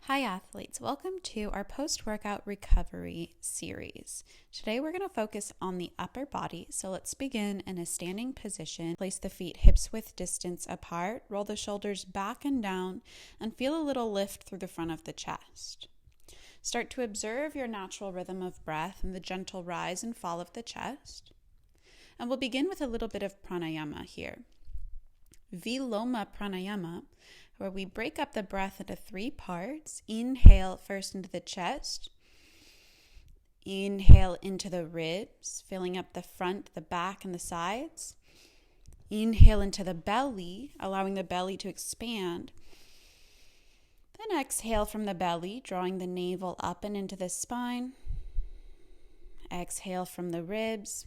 Hi athletes, welcome to our post-workout recovery series. Today we're going to focus on the upper body, so let's begin in a standing position. Place the feet hips width distance apart, roll the shoulders back and down, and feel a little lift through the front of the chest. Start to observe your natural rhythm of breath and the gentle rise and fall of the chest. And we'll begin with a little bit of pranayama here. Viloma pranayama, where we break up the breath into 3 parts. Inhale first into the chest. Inhale into the ribs, filling up the front, the back, and the sides. Inhale into the belly, allowing the belly to expand. Then exhale from the belly, drawing the navel up and into the spine. Exhale from the ribs.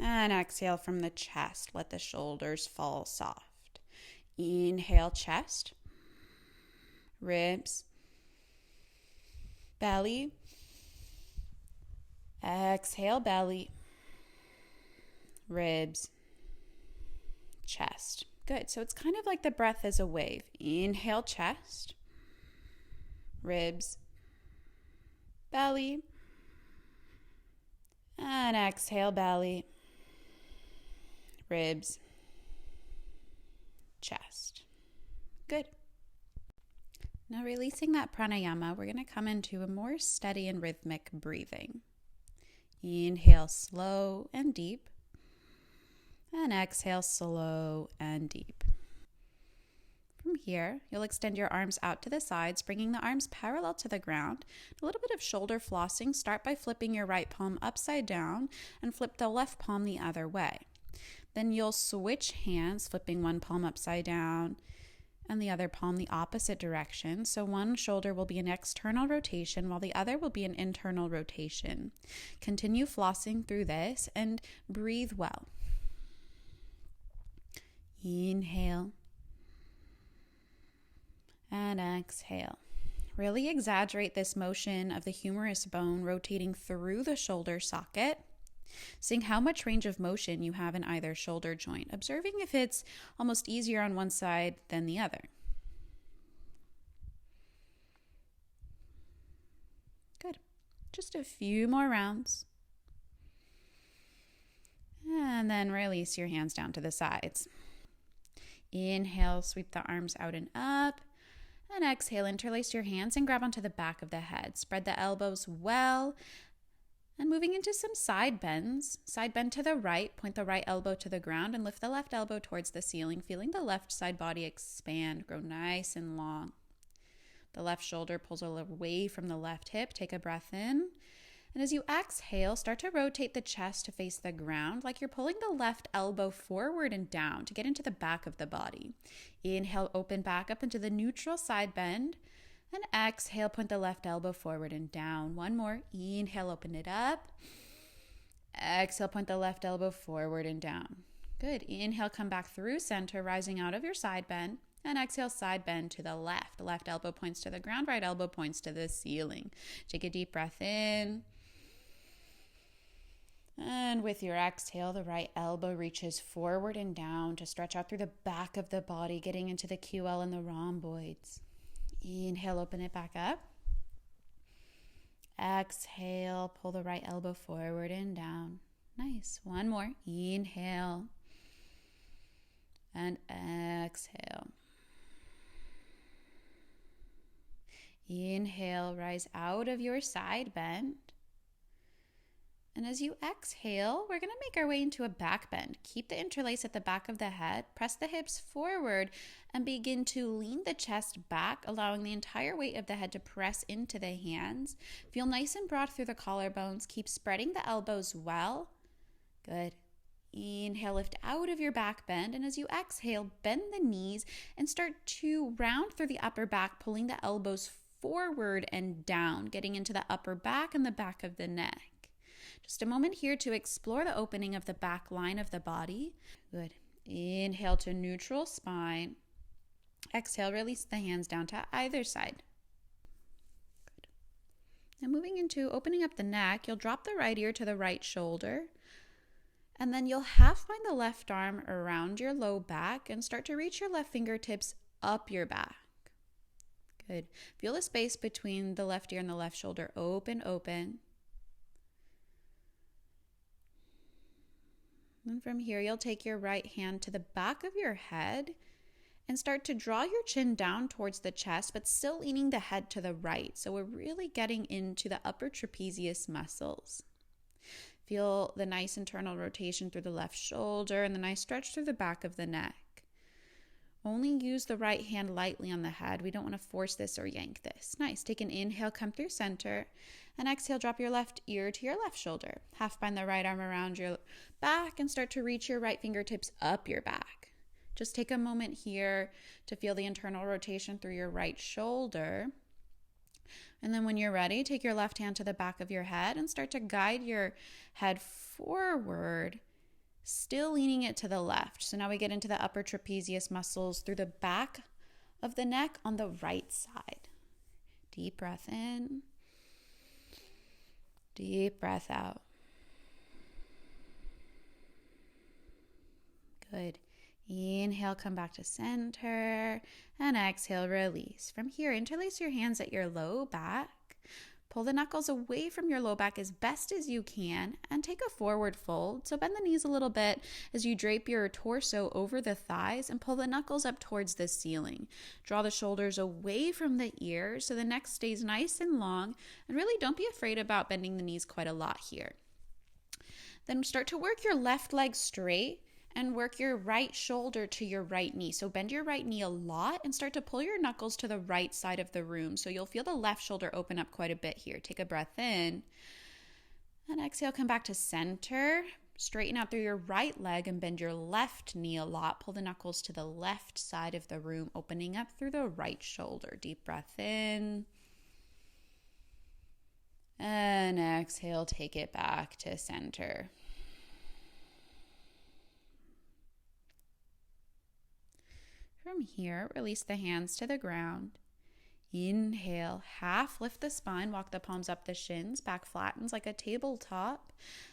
And exhale from the chest. Let the shoulders fall soft. Inhale, chest, ribs, belly. Exhale, belly, ribs, chest. Good. So it's kind of like the breath is a wave. Inhale, chest, ribs, belly, and exhale, belly, ribs, chest. Good. Now releasing that pranayama, we're going to come into a more steady and rhythmic breathing. Inhale slow and deep, and exhale slow and deep. From here, you'll extend your arms out to the sides, bringing the arms parallel to the ground. A little bit of shoulder flossing. Start by flipping your right palm upside down and flip the left palm the other way. Then you'll switch hands, flipping one palm upside down and the other palm the opposite direction. So one shoulder will be an external rotation while the other will be an internal rotation. Continue flossing through this and breathe well. Inhale and exhale. Really exaggerate this motion of the humerus bone rotating through the shoulder socket. Seeing how much range of motion you have in either shoulder joint, observing if it's almost easier on one side than the other. Good. Just a few more rounds. And then release your hands down to the sides. Inhale, sweep the arms out and up. And exhale, interlace your hands and grab onto the back of the head. Spread the elbows well. And moving into some side bends. Side bend to the right, point the right elbow to the ground and lift the left elbow towards the ceiling, feeling the left side body expand, grow nice and long. The left shoulder pulls away from the left hip. Take a breath in. And as you exhale, start to rotate the chest to face the ground like you're pulling the left elbow forward and down to get into the back of the body. Inhale, open back up into the neutral side bend. And exhale, point the left elbow forward and down. One more. Inhale, open it up. Exhale, point the left elbow forward and down. Good. Inhale, come back through center, rising out of your side bend. And exhale, side bend to the left. The left elbow points to the ground, right elbow points to the ceiling. Take a deep breath in. And with your exhale, the right elbow reaches forward and down to stretch out through the back of the body, getting into the QL and the rhomboids. Inhale, open it back up. Exhale, pull the right elbow forward and down. Nice. One more. Inhale. And exhale. Inhale, rise out of your side bend. And as you exhale, we're going to make our way into a back bend. Keep the interlace at the back of the head, press the hips forward, and begin to lean the chest back, allowing the entire weight of the head to press into the hands. Feel nice and broad through the collarbones. Keep spreading the elbows well. Good. Inhale, lift out of your back bend, and as you exhale, bend the knees and start to round through the upper back, pulling the elbows forward and down, getting into the upper back and the back of the neck. Just a moment here to explore the opening of the back line of the body. Good. Inhale to neutral spine. Exhale, release the hands down to either side. Good. Now moving into opening up the neck, you'll drop the right ear to the right shoulder. And then you'll half bind the left arm around your low back and start to reach your left fingertips up your back. Good. Feel the space between the left ear and the left shoulder. Open, open. And from here, you'll take your right hand to the back of your head and start to draw your chin down towards the chest, but still leaning the head to the right. So we're really getting into the upper trapezius muscles. Feel the nice internal rotation through the left shoulder and the nice stretch through the back of the neck. Only use the right hand lightly on the head. We don't want to force this or yank this. Nice. Take an inhale, come through center. And exhale, drop your left ear to your left shoulder. Half bind the right arm around your back and start to reach your right fingertips up your back. Just take a moment here to feel the internal rotation through your right shoulder. And then when you're ready, take your left hand to the back of your head and start to guide your head forward, still leaning it to the left. So now we get into the upper trapezius muscles through the back of the neck on the right side. Deep breath in. Deep breath out. Good. Inhale, come back to center, and exhale, release. From here, interlace your hands at your low back. Pull the knuckles away from your low back as best as you can, and take a forward fold. So bend the knees a little bit as you drape your torso over the thighs and pull the knuckles up towards the ceiling. Draw the shoulders away from the ears so the neck stays nice and long, and really don't be afraid about bending the knees quite a lot here. Then start to work your left leg straight and work your right shoulder to your right knee. So bend your right knee a lot and start to pull your knuckles to the right side of the room. So you'll feel the left shoulder open up quite a bit here. Take a breath in. And exhale, come back to center. Straighten out through your right leg and bend your left knee a lot. Pull the knuckles to the left side of the room, opening up through the right shoulder. Deep breath in. And exhale, take it back to center. From here, release the hands to the ground. Inhale, half lift the spine, walk the palms up the shins, back flattens like a tabletop.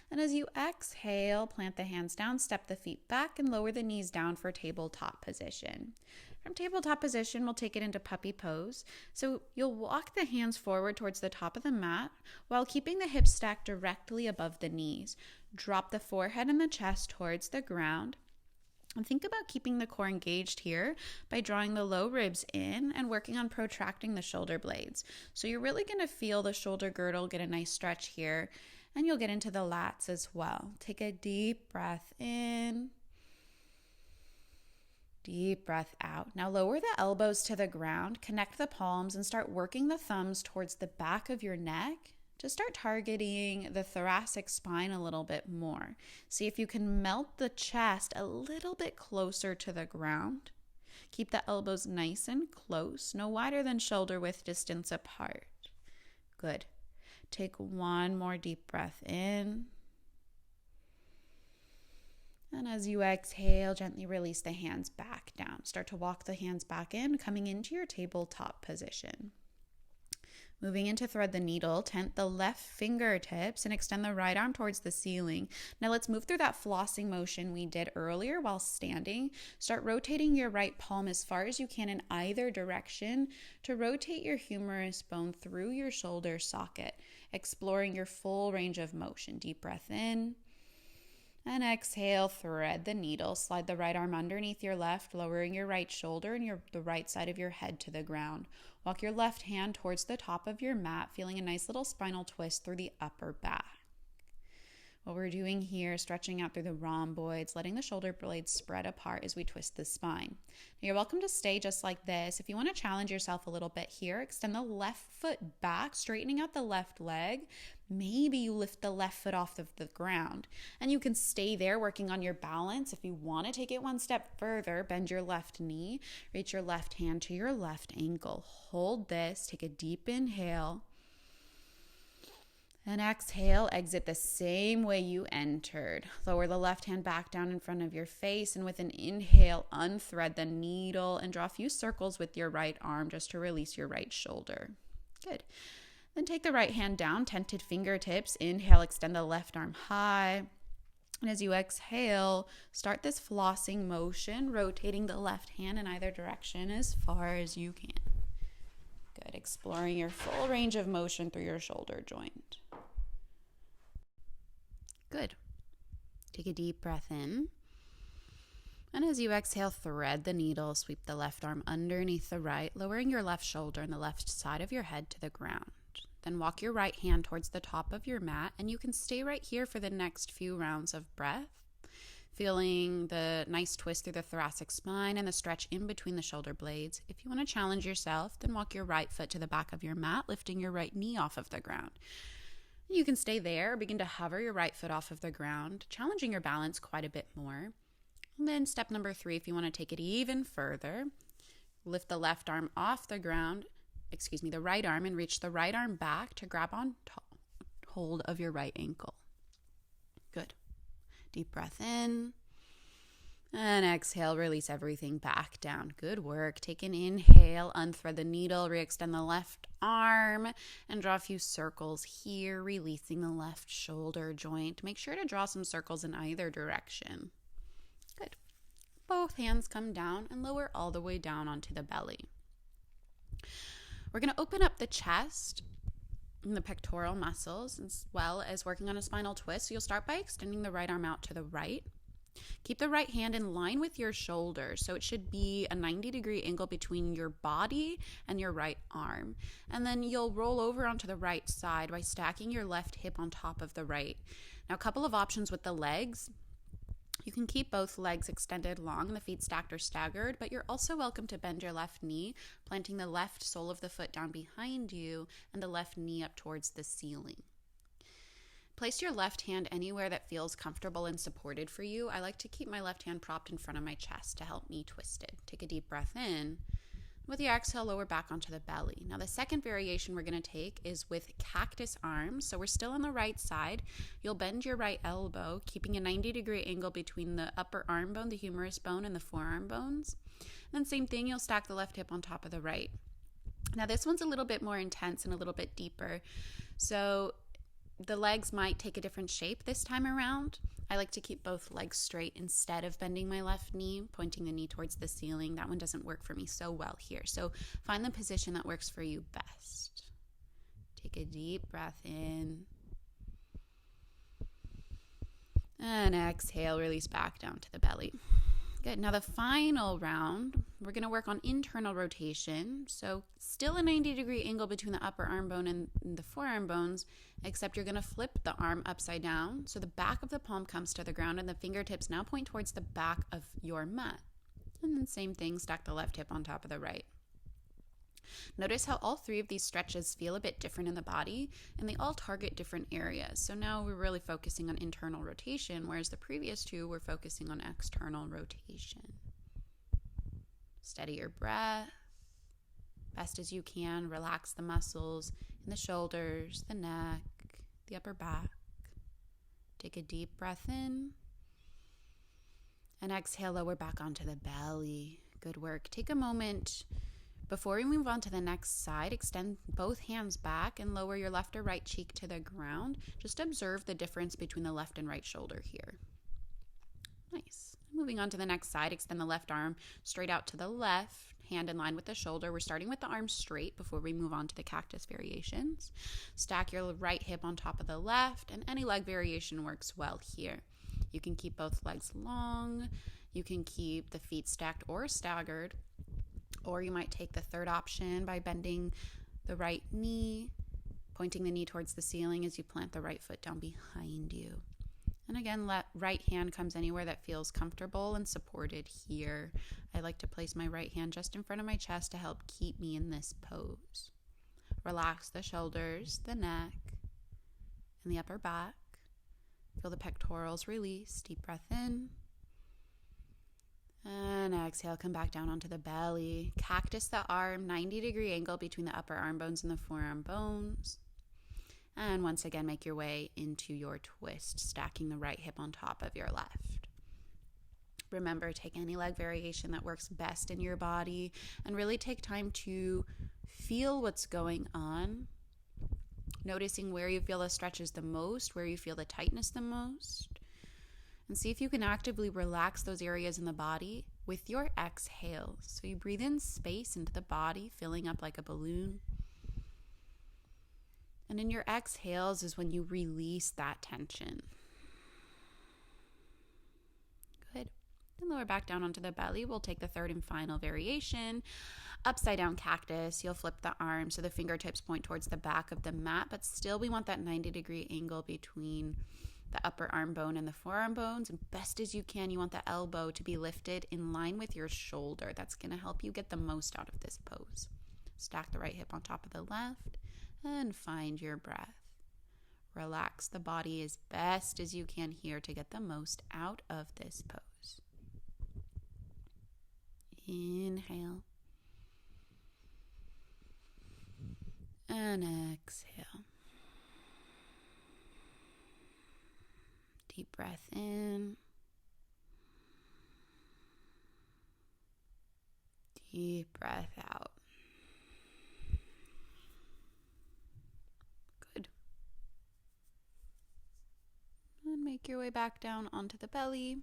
And as you exhale, plant the hands down, step the feet back, and lower the knees down for tabletop position. From tabletop position, we'll take it into puppy pose. So you'll walk the hands forward towards the top of the mat while keeping the hips stacked directly above the knees. Drop the forehead and the chest towards the ground. And think about keeping the core engaged here by drawing the low ribs in and working on protracting the shoulder blades. So you're really going to feel the shoulder girdle get a nice stretch here, and you'll get into the lats as well. Take a deep breath in. Deep breath out. Now lower the elbows to the ground, connect the palms, and start working the thumbs towards the back of your neck. Just start targeting the thoracic spine a little bit more. See if you can melt the chest a little bit closer to the ground. Keep the elbows nice and close, no wider than shoulder width distance apart. Good. Take one more deep breath in. And as you exhale, gently release the hands back down. Start to walk the hands back in, coming into your tabletop position. Moving into thread the needle, tent the left fingertips and extend the right arm towards the ceiling. Now let's move through that flossing motion we did earlier while standing. Start rotating your right palm as far as you can in either direction to rotate your humerus bone through your shoulder socket, exploring your full range of motion. Deep breath in. And exhale, thread the needle. Slide the right arm underneath your left, lowering your right shoulder and the right side of your head to the ground. Walk your left hand towards the top of your mat, feeling a nice little spinal twist through the upper back. What we're doing here is stretching out through the rhomboids, letting the shoulder blades spread apart as we twist the spine. Now you're welcome to stay just like this. If you want to challenge yourself a little bit here, extend the left foot back, straightening out the left leg. Maybe you lift the left foot off of the ground, and you can stay there working on your balance. If you want to take it one step further, bend your left knee, reach your left hand to your left ankle. Hold this, take a deep inhale. And exhale, exit the same way you entered. Lower the left hand back down in front of your face, and with an inhale, unthread the needle and draw a few circles with your right arm just to release your right shoulder. Good. Then take the right hand down, tented fingertips. Inhale, extend the left arm high. And as you exhale, start this flossing motion, rotating the left hand in either direction as far as you can. Good. Exploring your full range of motion through your shoulder joint. Good. Take a deep breath in. And as you exhale, thread the needle, sweep the left arm underneath the right, lowering your left shoulder and the left side of your head to the ground. Then walk your right hand towards the top of your mat, and you can stay right here for the next few rounds of breath, feeling the nice twist through the thoracic spine and the stretch in between the shoulder blades. If you want to challenge yourself, then walk your right foot to the back of your mat, lifting your right knee off of the ground. You can stay there, begin to hover your right foot off of the ground, challenging your balance quite a bit more. And then step number 3, if you want to take it even further, lift the left arm off the ground, the right arm, and reach the right arm back to grab on hold of your right ankle. Good. Deep breath in. And exhale, release everything back down. Good work. Take an inhale, unthread the needle, re-extend the left arm, and draw a few circles here, releasing the left shoulder joint. Make sure to draw some circles in either direction. Good. Both hands come down and lower all the way down onto the belly. We're going to open up the chest and the pectoral muscles, as well as working on a spinal twist. So you'll start by extending the right arm out to the right. Keep the right hand in line with your shoulder, so it should be a 90-degree angle between your body and your right arm. And then you'll roll over onto the right side by stacking your left hip on top of the right. Now, a couple of options with the legs. You can keep both legs extended long and the feet stacked or staggered, but you're also welcome to bend your left knee, planting the left sole of the foot down behind you and the left knee up towards the ceiling. Place your left hand anywhere that feels comfortable and supported for you. I like to keep my left hand propped in front of my chest to help me twist it. Take a deep breath in. With your exhale, lower back onto the belly. Now, the second variation we're going to take is with cactus arms. So we're still on the right side. You'll bend your right elbow, keeping a 90-degree angle between the upper arm bone, the humerus bone, and the forearm bones. And then same thing, you'll stack the left hip on top of the right. Now, this one's a little bit more intense and a little bit deeper. So the legs might take a different shape this time around. I like to keep both legs straight instead of bending my left knee, pointing the knee towards the ceiling. That one doesn't work for me so well here. So find the position that works for you best. Take a deep breath in. And exhale, release back down to the belly. Good. Now the final round, we're going to work on internal rotation. So still a 90-degree angle between the upper arm bone and the forearm bones, except you're going to flip the arm upside down. So the back of the palm comes to the ground and the fingertips now point towards the back of your mat. And then same thing, stack the left hip on top of the right. Notice how all 3 of these stretches feel a bit different in the body, and they all target different areas. So now we're really focusing on internal rotation, whereas the previous 2 were focusing on external rotation. Steady your breath. Best as you can, relax the muscles in the shoulders, the neck, the upper back. Take a deep breath in. And exhale, lower back onto the belly. Good work. Take a moment. Before we move on to the next side, extend both hands back and lower your left or right cheek to the ground. Just observe the difference between the left and right shoulder here. Nice. Moving on to the next side, extend the left arm straight out to the left, hand in line with the shoulder. We're starting with the arm straight before we move on to the cactus variations. Stack your right hip on top of the left, and any leg variation works well here. You can keep both legs long. You can keep the feet stacked or staggered. Or you might take the third option by bending the right knee, pointing the knee towards the ceiling as you plant the right foot down behind you. And again, let right hand comes anywhere that feels comfortable and supported here. I like to place my right hand just in front of my chest to help keep me in this pose. Relax the shoulders, the neck, and the upper back. Feel the pectorals release. Deep breath in. And exhale, come back down onto the belly. Cactus the arm, 90-degree angle between the upper arm bones and the forearm bones. And once again, make your way into your twist, stacking the right hip on top of your left. Remember, take any leg variation that works best in your body and really take time to feel what's going on, noticing where you feel the stretches the most, where you feel the tightness the most. And see if you can actively relax those areas in the body with your exhale. So you breathe in space into the body, filling up like a balloon. And in your exhales is when you release that tension. Good. Then lower back down onto the belly. We'll take the third and final variation. Upside down cactus. You'll flip the arms so the fingertips point towards the back of the mat, but still we want that 90-degree angle between the upper arm bone and the forearm bones. And best as you can, you want the elbow to be lifted in line with your shoulder. That's going to help you get the most out of this pose. Stack the right hip on top of the left and find your breath. Relax the body as best as you can here to get the most out of this pose. Inhale. And exhale. Deep breath in. Deep breath out. Good. And make your way back down onto the belly.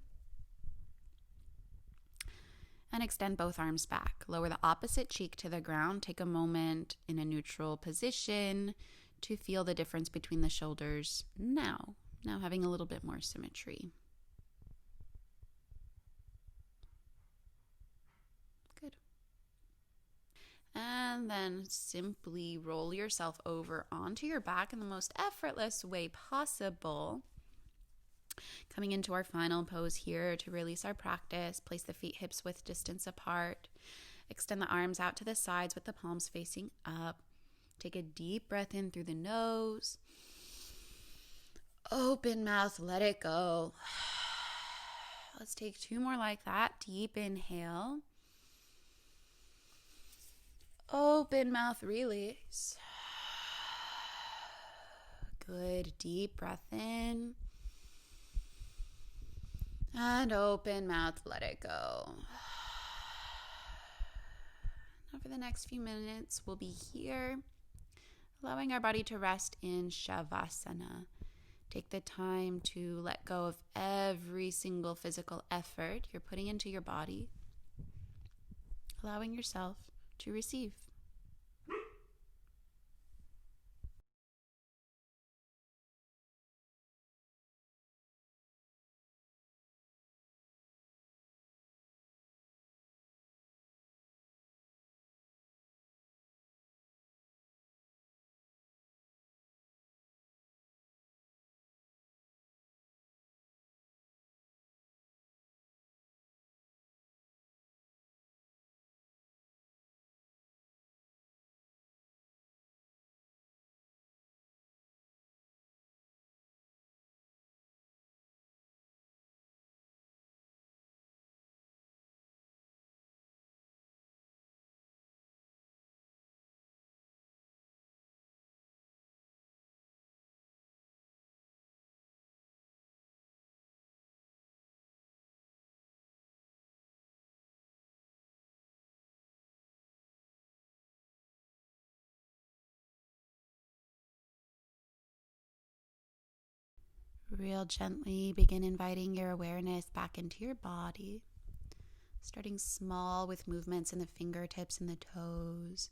And extend both arms back. Lower the opposite cheek to the ground. Take a moment in a neutral position to feel the difference between the shoulders now. Now having a little bit more symmetry. Good. And then simply roll yourself over onto your back in the most effortless way possible. Coming into our final pose here to release our practice, place the feet hips width distance apart. Extend the arms out to the sides with the palms facing up. Take a deep breath in through the nose. Open mouth, let it go. Let's take 2 more like that. Deep inhale. Open mouth, release. Good, deep breath in. And open mouth, let it go. Now for the next few minutes, we'll be here, allowing our body to rest in Shavasana. Take the time to let go of every single physical effort you're putting into your body, allowing yourself to receive. Real gently begin inviting your awareness back into your body, starting small with movements in the fingertips and the toes.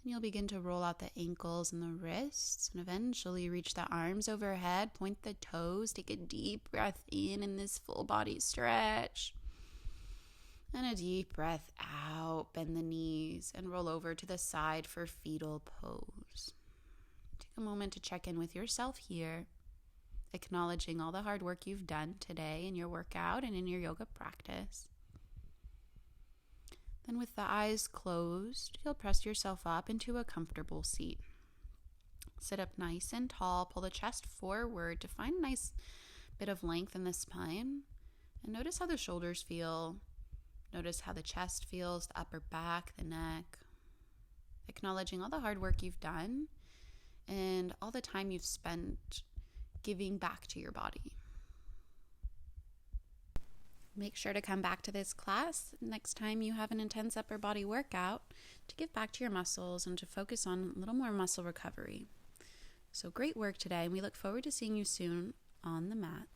Then you'll begin to roll out the ankles and the wrists and eventually reach the arms overhead, point the toes, take a deep breath in this full body stretch. And a deep breath out, bend the knees and roll over to the side for fetal pose. Take a moment to check in with yourself here, acknowledging all the hard work you've done today in your workout and in your yoga practice. Then with the eyes closed, you'll press yourself up into a comfortable seat. Sit up nice and tall, pull the chest forward to find a nice bit of length in the spine. And notice how the shoulders feel. Notice how the chest feels, the upper back, the neck. Acknowledging all the hard work you've done and all the time you've spent giving back to your body. Make sure to come back to this class next time you have an intense upper body workout to give back to your muscles and to focus on a little more muscle recovery. So great work today, and we look forward to seeing you soon on the mat.